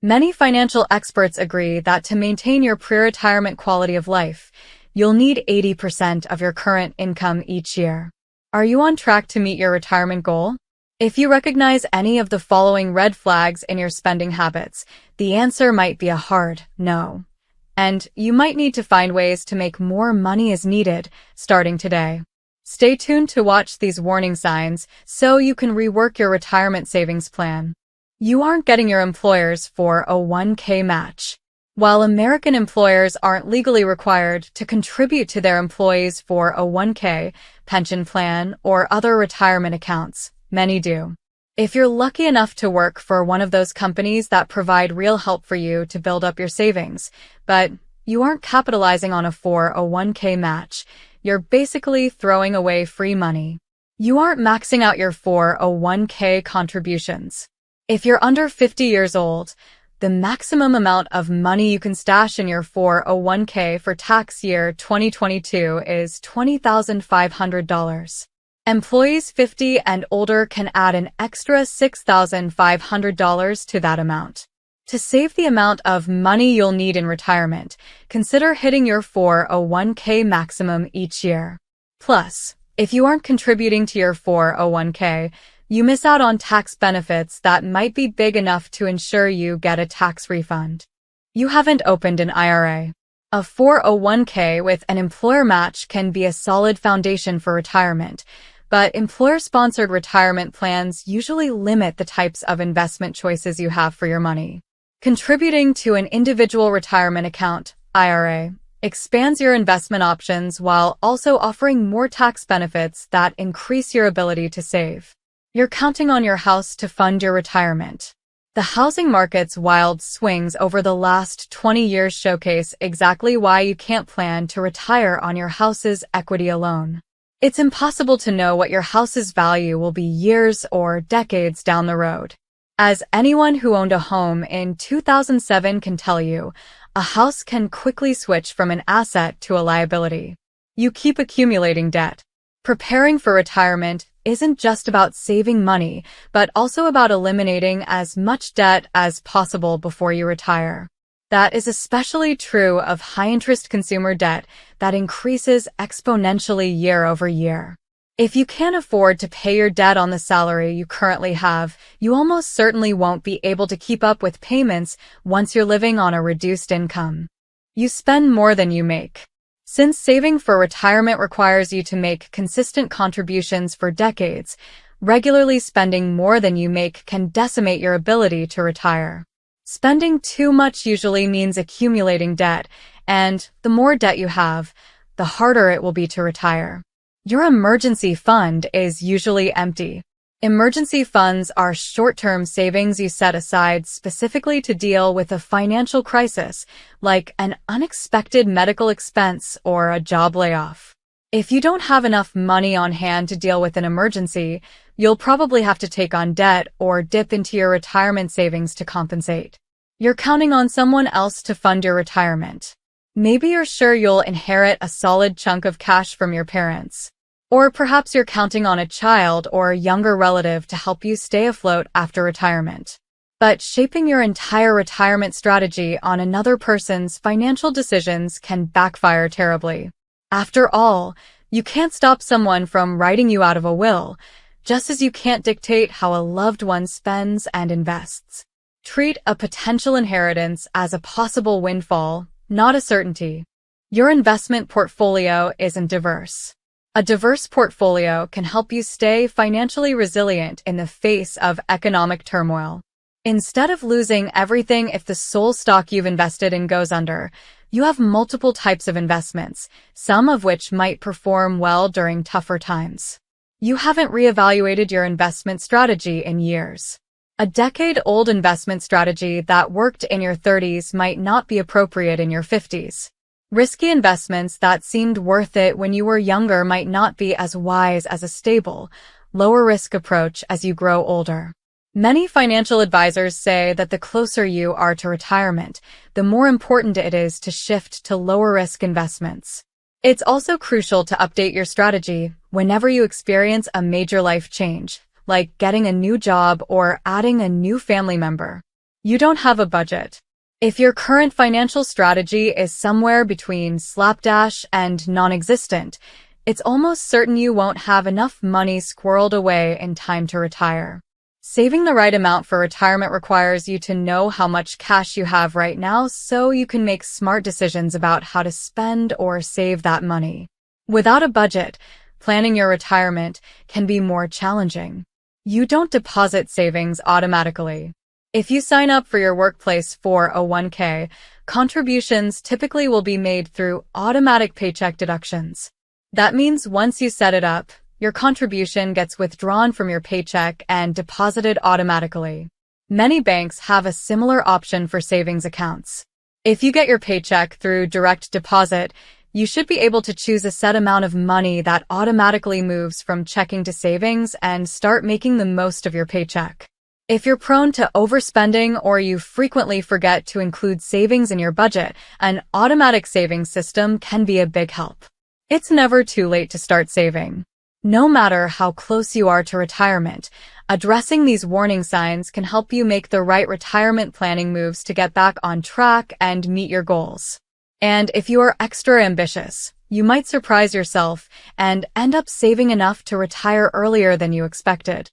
Many financial experts agree that to maintain your pre-retirement quality of life, you'll need 80% of your current income each year. Are you on track to meet your retirement goal? If you recognize any of the following red flags in your spending habits, the answer might be a hard no. And you might need to find ways to make more money as needed, starting today. Stay tuned to watch these warning signs so you can rework your retirement savings plan. You aren't getting your employer's 401k match. While American employers aren't legally required to contribute to their employees' 401k, pension plan, or other retirement accounts, many do. If you're lucky enough to work for one of those companies that provide real help for you to build up your savings, but you aren't capitalizing on a 401k match, you're basically throwing away free money. You aren't maxing out your 401k contributions. If you're under 50 years old, the maximum amount of money you can stash in your 401k for tax year 2022 is $20,500. Employees 50 and older can add an extra $6,500 to that amount. To save the amount of money you'll need in retirement, consider hitting your 401k maximum each year. Plus, if you aren't contributing to your 401k, you miss out on tax benefits that might be big enough to ensure you get a tax refund. You haven't opened an IRA. A 401k with an employer match can be a solid foundation for retirement, but employer-sponsored retirement plans usually limit the types of investment choices you have for your money. Contributing to an individual retirement account, IRA, expands your investment options while also offering more tax benefits that increase your ability to save. You're counting on your house to fund your retirement. The housing market's wild swings over the last 20 years showcase exactly why you can't plan to retire on your house's equity alone. It's impossible to know what your house's value will be years or decades down the road. As anyone who owned a home in 2007 can tell you, a house can quickly switch from an asset to a liability. You keep accumulating debt. Preparing for retirement isn't just about saving money, but also about eliminating as much debt as possible before you retire. That is especially true of high-interest consumer debt that increases exponentially year over year. If you can't afford to pay your debt on the salary you currently have, you almost certainly won't be able to keep up with payments once you're living on a reduced income. You spend more than you make. Since saving for retirement requires you to make consistent contributions for decades, regularly spending more than you make can decimate your ability to retire. Spending too much usually means accumulating debt, and the more debt you have, the harder it will be to retire. Your emergency fund is usually empty. Emergency funds are short-term savings you set aside specifically to deal with a financial crisis, like an unexpected medical expense or a job layoff. If you don't have enough money on hand to deal with an emergency, you'll probably have to take on debt or dip into your retirement savings to compensate. You're counting on someone else to fund your retirement. Maybe you're sure you'll inherit a solid chunk of cash from your parents. Or perhaps you're counting on a child or a younger relative to help you stay afloat after retirement. But shaping your entire retirement strategy on another person's financial decisions can backfire terribly. After all, you can't stop someone from writing you out of a will, just as you can't dictate how a loved one spends and invests. Treat a potential inheritance as a possible windfall, not a certainty. Your investment portfolio isn't diverse. A diverse portfolio can help you stay financially resilient in the face of economic turmoil. Instead of losing everything if the sole stock you've invested in goes under, you have multiple types of investments, some of which might perform well during tougher times. You haven't reevaluated your investment strategy in years. A decade-old investment strategy that worked in your 30s might not be appropriate in your 50s. Risky investments that seemed worth it when you were younger might not be as wise as a stable, lower-risk approach as you grow older. Many financial advisors say that the closer you are to retirement, the more important it is to shift to lower-risk investments. It's also crucial to update your strategy whenever you experience a major life change, like getting a new job or adding a new family member. You don't have a budget. If your current financial strategy is somewhere between slapdash and non-existent, it's almost certain you won't have enough money squirreled away in time to retire. Saving the right amount for retirement requires you to know how much cash you have right now so you can make smart decisions about how to spend or save that money. Without a budget, planning your retirement can be more challenging. You don't deposit savings automatically. If you sign up for your workplace 401k, contributions typically will be made through automatic paycheck deductions. That means once you set it up, your contribution gets withdrawn from your paycheck and deposited automatically. Many banks have a similar option for savings accounts. If you get your paycheck through direct deposit, you should be able to choose a set amount of money that automatically moves from checking to savings and start making the most of your paycheck. If you're prone to overspending or you frequently forget to include savings in your budget, an automatic savings system can be a big help. It's never too late to start saving. No matter how close you are to retirement, addressing these warning signs can help you make the right retirement planning moves to get back on track and meet your goals. And if you are extra ambitious, you might surprise yourself and end up saving enough to retire earlier than you expected.